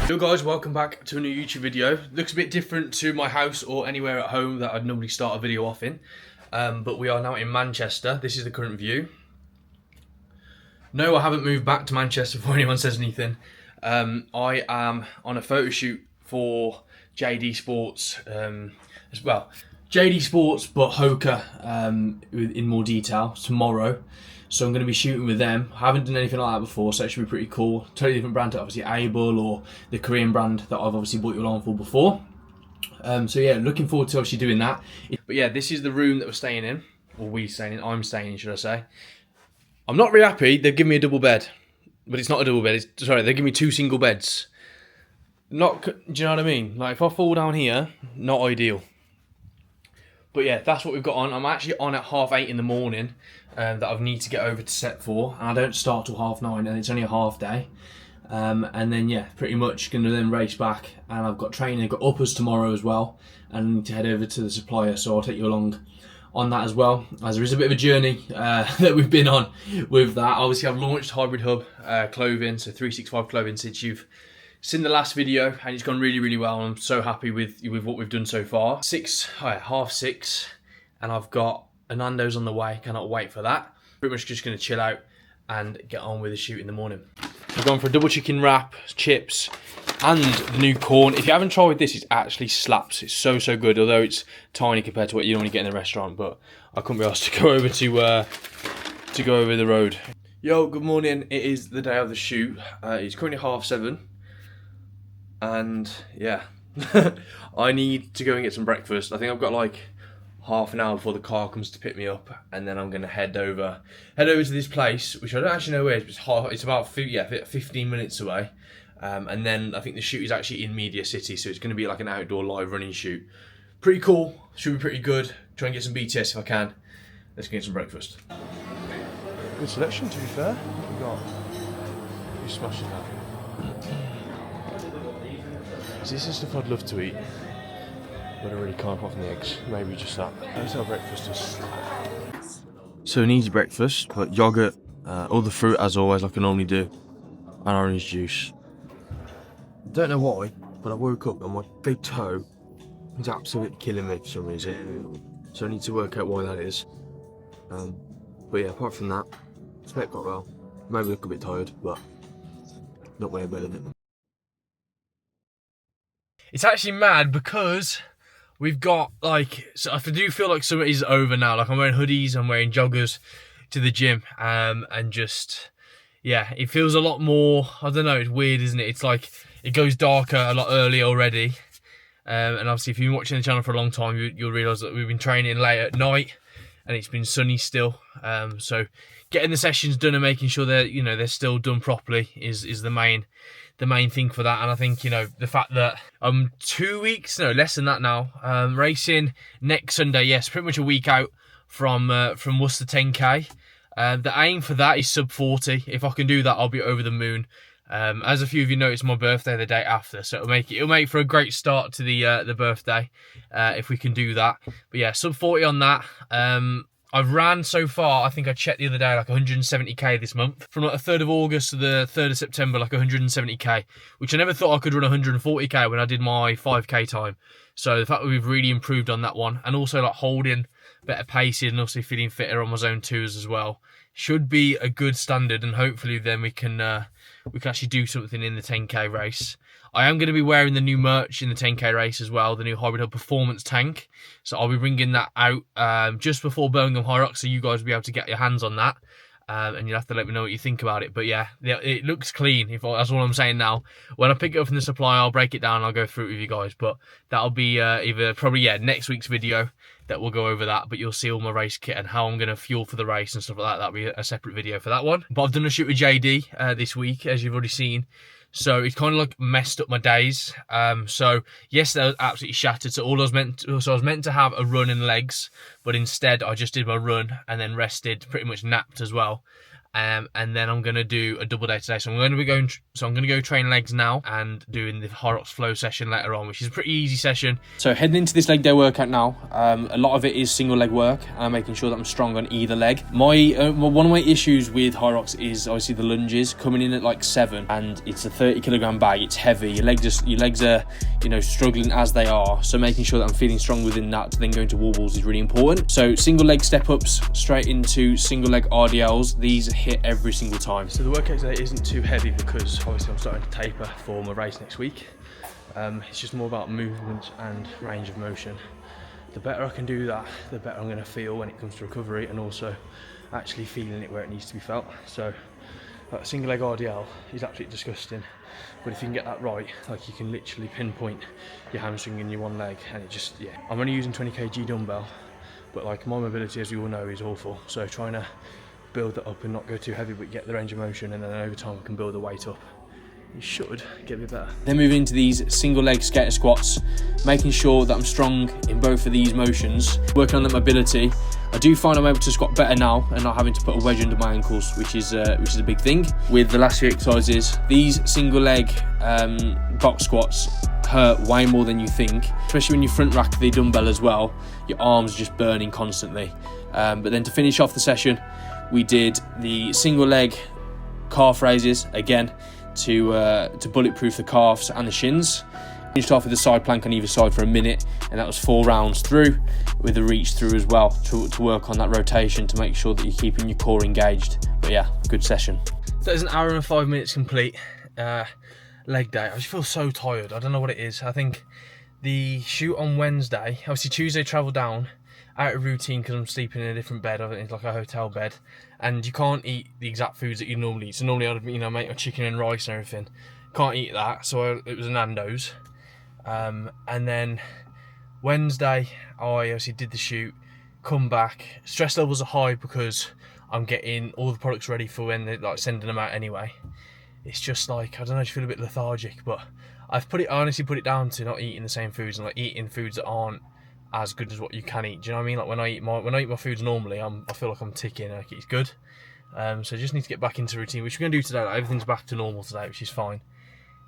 Hello guys, welcome back to a new YouTube video. Looks a bit different to my house or anywhere at home that I'd normally start a video off in. But we are now in Manchester. This is the current view. No, I haven't moved back to Manchester before anyone says anything. I am on a photo shoot for JD Sports as well. JD Sports, but Hoka in more detail tomorrow. So I'm going to be shooting with them. I haven't done anything like that before, so it should be pretty cool. Totally different brand to obviously Able or the Korean brand that I've obviously bought you along for before. So yeah, looking forward to obviously doing that. But yeah, this is the room that we're staying in, or we're staying in. I'm staying in, should I say? I'm not really happy. They've given me a double bed, but it's not a double bed. Sorry, they give me 2 single beds. Do you know what I mean? Like if I fall down here, not ideal. But yeah, that's what we've got on. I'm actually on at 8:30 in the morning that I need to get over to set for. And I don't start till 9:30 and it's only a half day. And then yeah, pretty much going to then race back. And I've got training, I've got uppers tomorrow as well. And I need to head over to the supplier, so I'll take you along on that as well. As there is a bit of a journey that we've been on with that. Obviously I've launched Hybrid Hub clothing, so 365 clothing since you've seen the last video, and it's gone really, really well. I'm so happy with what we've done so far. 6:30, and I've got a Nando's on the way. Cannot wait for that. Pretty much just going to chill out and get on with the shoot in the morning. I've gone for a double chicken wrap, chips, and the new corn. If you haven't tried this, it actually slaps. It's so good, although it's tiny compared to what you normally get in the restaurant. But I couldn't be asked to go over to go over the road. Yo, good morning. It is the day of the shoot. It's currently 7:30. And yeah, I need to go and get some breakfast. I think I've got like half an hour before the car comes to pick me up, and then I'm gonna head over to this place, which I don't actually know where it is, but it's about 15 minutes away. And then I think the shoot is actually in Media City, so it's gonna be like an outdoor live running shoot. Pretty cool, should be pretty good. Try and get some BTS if I can. Let's get some breakfast. Good selection, to be fair. We got you smashing that. This is stuff I'd love to eat, but I really can't apart from the eggs. Maybe just that. That's our breakfast is. So an easy breakfast, but yogurt, all the fruit as always like I normally do, and orange juice. Don't know why, but I woke up and my big toe is absolutely killing me for some reason. So I need to work out why that is. But yeah, apart from that, slept quite well. Maybe look a bit tired, but not way better than it. It's actually mad because we've got like, so I do feel like summer is over now. Like I'm wearing hoodies, I'm wearing joggers to the gym, and just, yeah, it feels a lot more, I don't know, it's weird, isn't it? It's like, it goes darker a lot earlier already. And obviously if you've been watching the channel for a long time, you'll realise that we've been training late at night and it's been sunny still. So getting the sessions done and making sure they're still done properly is the main thing for that. And I think, the fact that I'm 2 weeks, no, less than that now, racing next Sunday, yes, pretty much a week out from Worcester 10K. The aim for that is sub 40. If I can do that, I'll be over the moon. As a few of you know, it's my birthday the day after, so it'll make for a great start to the birthday if we can do that. But yeah, sub 40 on that. I've ran so far, I think I checked the other day, like 170k this month. From like the 3rd of August to the 3rd of September, like 170k, which I never thought I could run 140k when I did my 5k time. So the fact that we've really improved on that one, and also like holding better paces and also feeling fitter on my zone 2s as well, should be a good standard, and hopefully then we can actually do something in the 10k race. I am going to be wearing the new merch in the 10k race as well, the new Hybrid Hub Performance Tank. So I'll be bringing that out just before Birmingham Hyrox, so you guys will be able to get your hands on that. And you'll have to let me know what you think about it. But yeah, it looks clean, that's all I'm saying now. When I pick it up from the supplier, I'll break it down and I'll go through it with you guys. But that'll be next week's video that will go over that. But you'll see all my race kit and how I'm going to fuel for the race and stuff like that. That'll be a separate video for that one. But I've done a shoot with JD this week, as you've already seen. So it's kind of like messed up my days. So yesterday I was absolutely shattered. So I was meant to have a run in legs, but instead I just did my run and then rested, pretty much napped as well. and then I'm gonna do a double day today. So I'm gonna go train legs now and doing the Hyrox flow session later on, which is a pretty easy session. So heading into this leg day workout now, a lot of it is single leg work, and I'm making sure that I'm strong on either leg. One of my issues with Hyrox is obviously the lunges coming in at like 7, and it's a 30-kilogram bag. It's heavy. Your legs are, you know, struggling as they are. So making sure that I'm feeling strong within that to then go into wall balls is really important. So single leg step ups straight into single leg RDLs. These hit every single time. So the workout today isn't too heavy because obviously I'm starting to taper for my race next week. It's just more about movement and range of motion. The better I can do that, the better I'm going to feel when it comes to recovery, and also actually feeling it where it needs to be felt. So that single leg RDL is absolutely disgusting, but if you can get that right, like, you can literally pinpoint your hamstring in your one leg, and it just, yeah. I'm only using 20 kg dumbbell, but like, my mobility, as we all know, is awful. So trying to build that up and not go too heavy, but get the range of motion, and then over time I can build the weight up. It should get a bit better. Then moving into these single leg skater squats, making sure that I'm strong in both of these motions, working on that mobility. I do find I'm able to squat better now and not having to put a wedge under my ankles, which is a big thing. With the last few exercises, these single leg box squats hurt way more than you think, especially when you front rack the dumbbell as well. Your arms are just burning constantly. But then to finish off the session, we did the single leg calf raises again to bulletproof the calves and the shins. Finished off with a side plank on either side for a minute, and that was 4 rounds through, with a reach through as well to work on that rotation to make sure that you're keeping your core engaged. But yeah, good session. So it's an hour and 5 minutes complete leg day. I just feel so tired. I don't know what it is. I think the shoot on Wednesday, obviously Tuesday travel down, out of routine because I'm sleeping in a different bed. I think it's like a hotel bed, and you can't eat the exact foods that you normally eat. So normally I'd, you know, make my chicken and rice and everything. Can't eat that, so it was a Nando's. And then Wednesday I obviously did the shoot, come back, stress levels are high because I'm getting all the products ready for when they're like sending them out anyway. It's just like, I don't know, I just feel a bit lethargic, but I honestly put it down to not eating the same foods and like eating foods that aren't as good as what you can eat. Do you know what I mean? Like when I eat my foods normally, I feel like I'm ticking, like it's good. So I just need to get back into routine, which we're gonna do today. Like, everything's back to normal today, which is fine.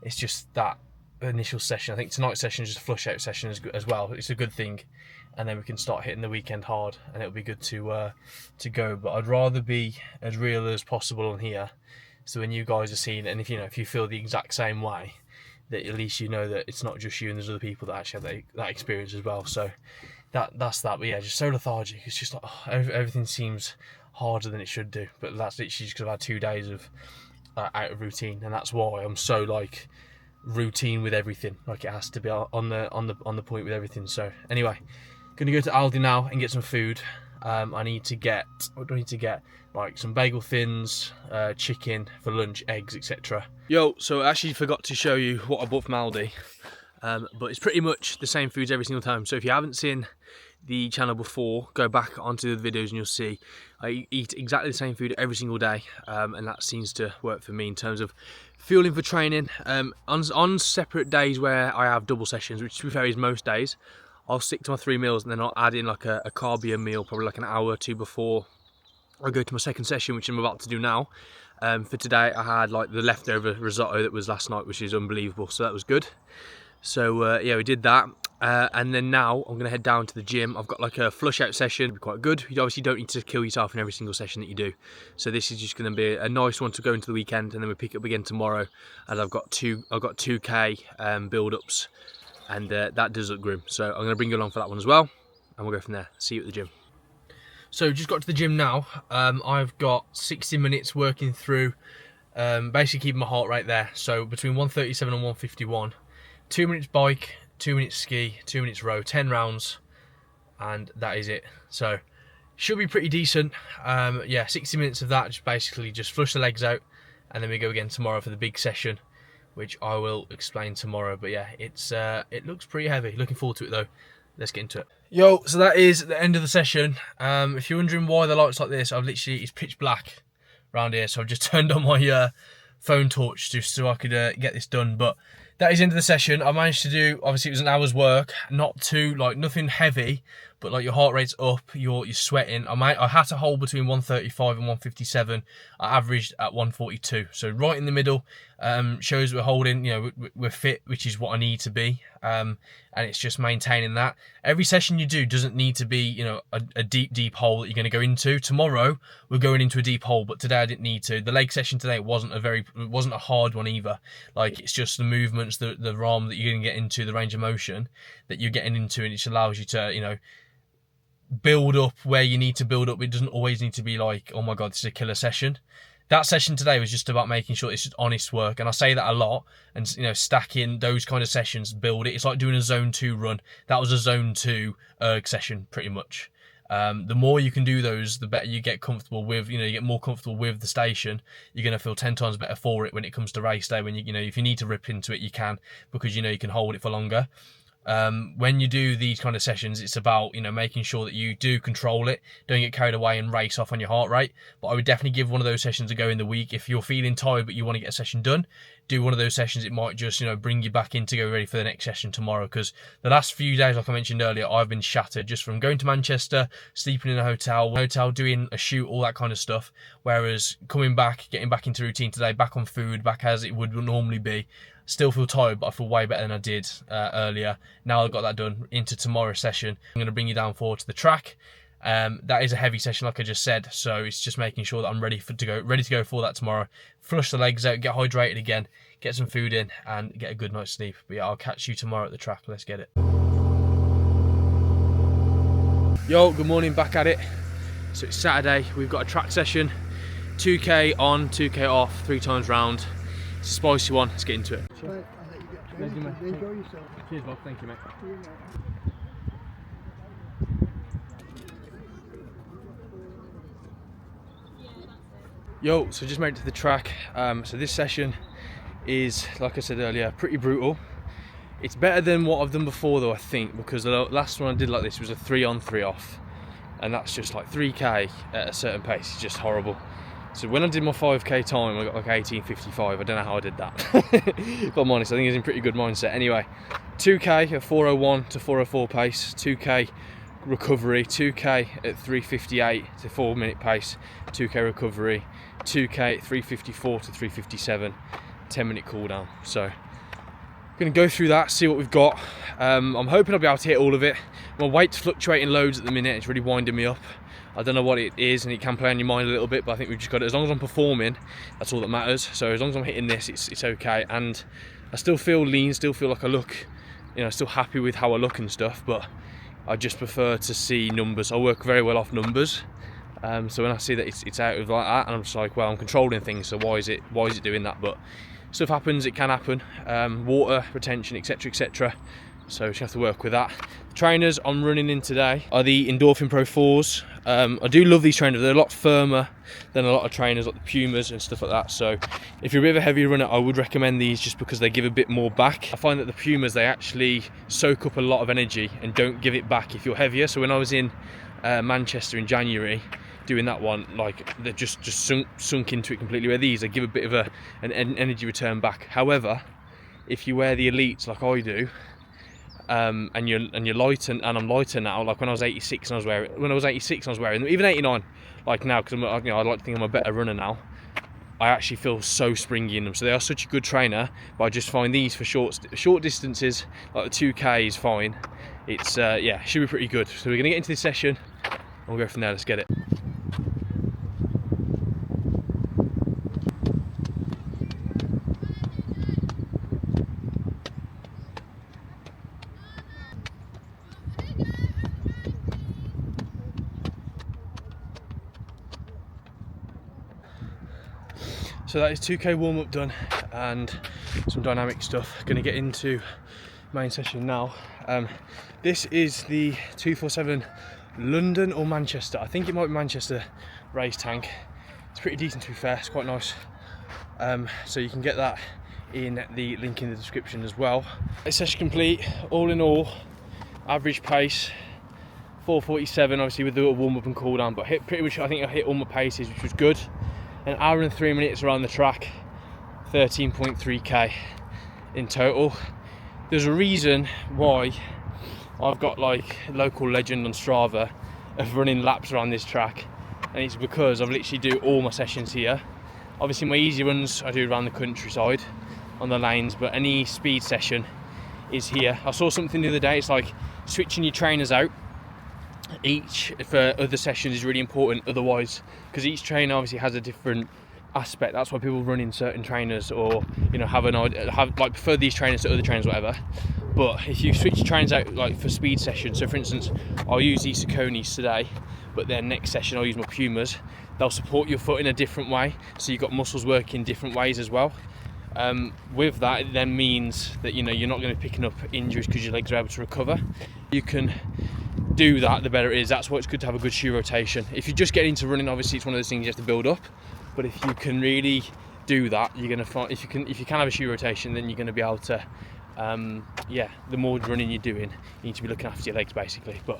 It's just that initial session. I think tonight's session is just a flush out session as well. It's a good thing, and then we can start hitting the weekend hard, and it'll be good to go. But I'd rather be as real as possible on here, so when you guys are seeing it, and if you feel the exact same way, that at least you know that it's not just you and there's other people that actually have that experience as well. So that's that. But yeah, just so lethargic. It's just like, everything seems harder than it should do. But that's literally just because I've had 2 days of out of routine, and that's why I'm so like routine with everything. Like, it has to be on the point with everything. So anyway, gonna go to Aldi now and get some food. I need to get, what do I need to get? Like some bagel thins, chicken for lunch, eggs, etc. Yo, so I actually forgot to show you what I bought from Aldi, but it's pretty much the same foods every single time. So if you haven't seen the channel before, go back onto the videos and you'll see I eat exactly the same food every single day, and that seems to work for me in terms of fueling for training. On separate days where I have double sessions, which to be fair is most days, I'll stick to my 3 meals, and then I'll add in like a carbier meal, probably like an hour or two before I go to my second session, which I'm about to do now. For today, I had like the leftover risotto that was last night, which is unbelievable, so that was good. So yeah, we did that, and then now I'm gonna head down to the gym. I've got like a flush out session, it'll be quite good. You obviously don't need to kill yourself in every single session that you do, so this is just gonna be a nice one to go into the weekend, and then we pick up again tomorrow. And I've got 2k build-ups, and that does look grim, so I'm gonna bring you along for that one as well, and we'll go from there. See you at the gym. So just got to the gym now. I've got 60 minutes working through, basically keeping my heart rate there. So between 137 and 151, 2 minutes bike, 2 minutes ski, 2 minutes row, 10 rounds, and that is it. So should be pretty decent. Yeah, 60 minutes of that, just basically just flush the legs out, and then we go again tomorrow for the big session, which I will explain tomorrow. But yeah, it looks pretty heavy. Looking forward to it though. Let's get into it. Yo, so that is the end of the session. If you're wondering why the light's like this, it's pitch black around here, so I've just turned on my phone torch just so I could get this done. But that is the end of the session. I managed to do, obviously it was an hour's work, not too, like nothing heavy, but like your heart rate's up, you're sweating. I had to hold between 135 and 157. I averaged at 142, so right in the middle. Shows we're holding, you know, we're fit, which is what I need to be. And it's just maintaining that. Every session you do doesn't need to be, you know, a deep hole that you're going to go into. Tomorrow we're going into a deep hole, but today I didn't need to. The leg session today wasn't a hard one either. Like, it's just the movements, the ROM that you're going to get into, the range of motion that you're getting into, and it just allows you to, you know, build up where you need to build up. It doesn't always need to be like, oh my god, this is a killer session. That session today was just about making sure it's just honest work, and I say that a lot. And, you know, stacking those kind of sessions, build it. It's like doing a zone 2 run. That was a zone 2 erg session, pretty much. The more you can do those, the better you get comfortable with. You know, you get more comfortable with the station. You're going to feel 10 times better for it when it comes to race day. When you know, if you need to rip into it, you can, because you know you can hold it for longer. When you do these kind of sessions, it's about, you know, making sure that you do control it, don't get carried away and race off on your heart rate. But I would definitely give one of those sessions a go in the week. If you're feeling tired but you want to get a session done, do one of those sessions. It might just, you know, bring you back in to go ready for the next session tomorrow. Because the last few days, like I mentioned earlier, I've been shattered just from going to Manchester, sleeping in a hotel, doing a shoot, all that kind of stuff. Whereas coming back, getting back into routine today, back on food, back as it would normally be. Still feel tired, but I feel way better than I did earlier. Now I've got that done, into tomorrow's session, I'm going to bring you down forward to the track. That is a heavy session, like I just said, so it's just making sure that I'm ready to go for that tomorrow. Flush the legs out, get hydrated again, get some food in, and get a good night's sleep. But yeah, I'll catch you tomorrow at the track. Let's get it. Yo, good morning, back at it. So it's Saturday, we've got a track session, 2k on, 2k off, 3 times round. It's a spicy one, let's get into it. Sure. Enjoy yourself. Cheers, Bob, thank you, mate. Yo, so just made it to the track. So this session is, like I said earlier, pretty brutal. It's better than what I've done before though, I think, because the last one I did like this was a 3 on 3 off, and that's just like 3k at a certain pace. It's just horrible. So when I did my 5k time, I got like 18:55. I don't know how I did that. If I'm honest, I think I was in pretty good mindset. Anyway, 2k at 4:01 to 4:04 pace, 2k recovery, 2k at 3:58 to 4-minute pace, 2k recovery, 2k at 3:54 to 3:57, 10-minute cool down. So I'm gonna go through that, see what we've got. I'm hoping I'll be able to hit all of it. My weight's fluctuating loads at the minute. It's really winding me up. I don't know what it is, and it can play on your mind a little bit, but I think we've just got it. As long as I'm performing, that's all that matters. So as long as I'm hitting this, it's okay. And I still feel lean, still feel like I look, you know, still happy with how I look and stuff, but I just prefer to see numbers. I work very well off numbers. So when I see that it's out of like that, and I'm just like, well, I'm controlling things, so why is it doing that? But stuff happens, it can happen. Water retention, etc, etc. So we just have to work with that. The trainers I'm running in today are the Endorphin Pro 4s. I do love these trainers. They're a lot firmer than a lot of trainers like the Pumas and stuff like that. So if you're a bit of a heavy runner, I would recommend these just because they give a bit more back. I find that the Pumas, they actually soak up a lot of energy and don't give it back if you're heavier. So when I was in Manchester in January doing that one, like, they just sunk into it completely. Where these, they give a bit of an energy return back. However, if you wear the Elites like I do, and you're light, and I'm lighter now. Like when I was 86 and I was wearing them, even 89, like now, because you know, I like to think I'm a better runner now. I actually feel so springy in them. So they are such a good trainer, but I just find these for short distances, like the 2k is fine. It's yeah, should be pretty good. So we're gonna get into this session and we'll go from there. Let's get it. So that is 2k warm up done and some dynamic stuff. Going to get into main session now. This is the 247 London or Manchester. I think it might be Manchester race tank. It's pretty decent, to be fair. It's quite nice. So you can get that in the link in the description as well. Session complete. All in all, average pace 4:47, obviously with the warm up and cool down, but hit pretty much. I think I hit all my paces, which was good. An hour and 3 minutes around the track, 13.3k in total. There's a reason why I've got like local legend on Strava of running laps around this track, and it's because I've literally do all my sessions here. Obviously my easy runs I do around the countryside on the lanes, but any speed session is here. I saw something the other day, it's like switching your trainers out each for other sessions is really important, otherwise, because each trainer obviously has a different aspect. That's why people run in certain trainers, or you know, have like prefer these trainers to other trainers, whatever. But if you switch trainers out like for speed sessions, so for instance I'll use these Sauconys today, but then next session I'll use my Pumas, they'll support your foot in a different way, so you've got muscles working different ways as well. With that, it then means that, you know, you're not going to be picking up injuries because your legs are able to recover. You can do that, the better it is. That's why it's good to have a good shoe rotation. If you just get into running, obviously it's one of those things you have to build up, but if you can really do that, you're going to find, if you can have a shoe rotation, then you're going to be able to yeah, the more running you're doing, you need to be looking after your legs basically. But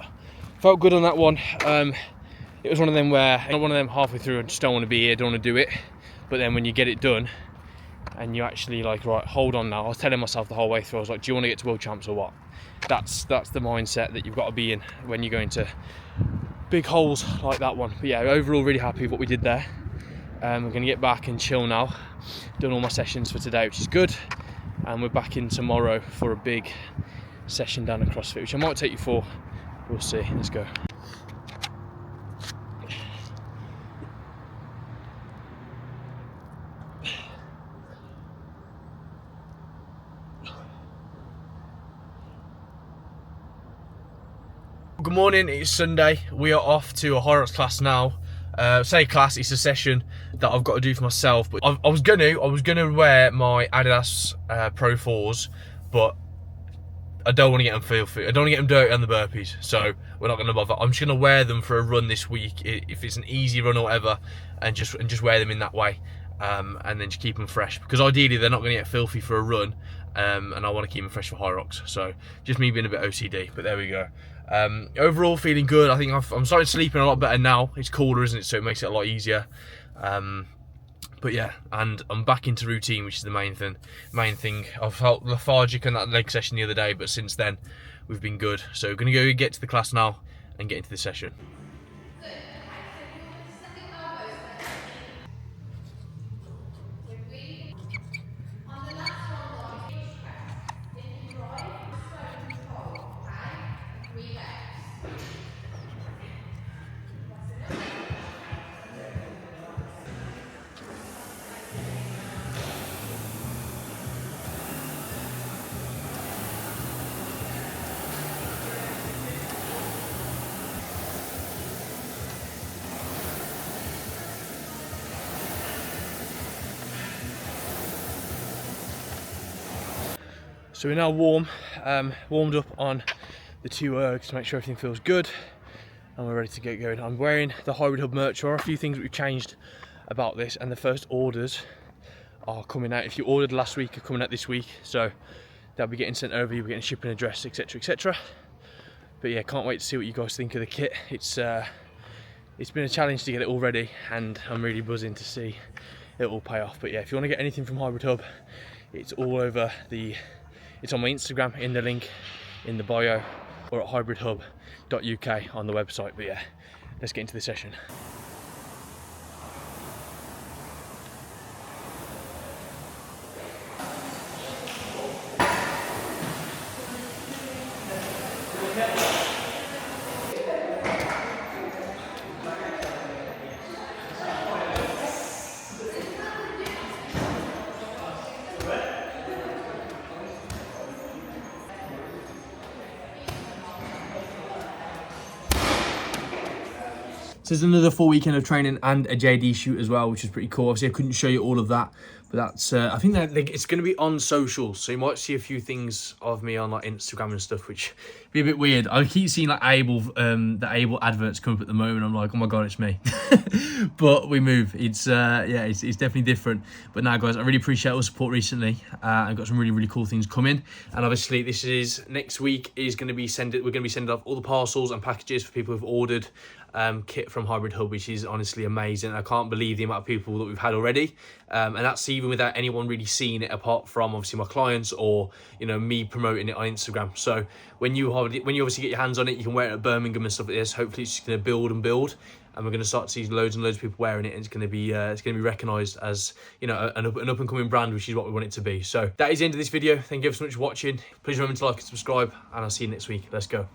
felt good on that one. It was one of them where, not one of them halfway through I just don't want to be here, don't want to do it, but then when you get it done and you actually like, right, hold on now. I was telling myself the whole way through, I was like, do you want to get to world champs or what? That's the mindset that you've got to be in when you go into big holes like that one. But yeah, overall really happy with what we did there. We're going to get back and chill now. Done all my sessions for today, which is good, and we're back in tomorrow for a big session down at CrossFit, which I might take you for. We'll see. Let's go. Good morning, it's Sunday. We are off to a Hyrox class now. Say class, it's a session that I've got to do for myself. But I was gonna wear my Adidas Pro 4s, but I don't want to get them filthy. I don't want to get them dirty on the burpees, so we're not gonna bother. I'm just gonna wear them for a run this week, if it's an easy run or whatever, and just wear them in that way, and then just keep them fresh. Because ideally they're not gonna get filthy for a run, and I want to keep them fresh for Hyrox. So just me being a bit OCD, but there we go. Overall feeling good. I think I'm starting sleeping a lot better now. It's cooler, isn't it? So it makes it a lot easier. But yeah, and I'm back into routine, which is the main thing. I felt lethargic on that leg session the other day, but since then we've been good. So we're gonna go get to the class now and get into the session. So we're now warmed up on the 2 ergs to make sure everything feels good, and we're ready to get going. I'm wearing the Hybrid Hub merch. There are a few things that we've changed about this, and the first orders are coming out. If you ordered last week, are coming out this week, so they'll be getting sent over. You'll be getting a shipping address, etc, etc. But yeah, can't wait to see what you guys think of the kit. It's been a challenge to get it all ready, and I'm really buzzing to see it all pay off. But yeah, if you want to get anything from Hybrid Hub, it's all over it's on my Instagram, in the link in the bio, or at hybridhub.uk on the website. But yeah, let's get into the session. So there's another full weekend of training and a JD shoot as well, which is pretty cool. Obviously I couldn't show you all of that, but that's I think that it's going to be on socials, so you might see a few things of me on like Instagram and stuff, which be a bit weird. I keep seeing like the Able adverts come up at the moment. I'm like, oh my god, it's me. But we move. It's yeah, it's definitely different. But now guys, I really appreciate all the support recently. I've got some really cool things coming, and obviously this is next week is going to be we're going to be sending off all the parcels and packages for people who've ordered kit from Hybrid Hub, which is honestly amazing. I can't believe the amount of people that we've had already, and that's even without anyone really seeing it, apart from obviously my clients or, you know, me promoting it on Instagram. So when you obviously get your hands on it, you can wear it at Birmingham and stuff like this. Hopefully it's just going to build and build, and we're going to start to see loads and loads of people wearing it, and it's going to be recognised as, you know, an up and coming brand, which is what we want it to be. So that is the end of this video. Thank you so much for watching. Please remember to like and subscribe, and I'll see you next week. Let's go.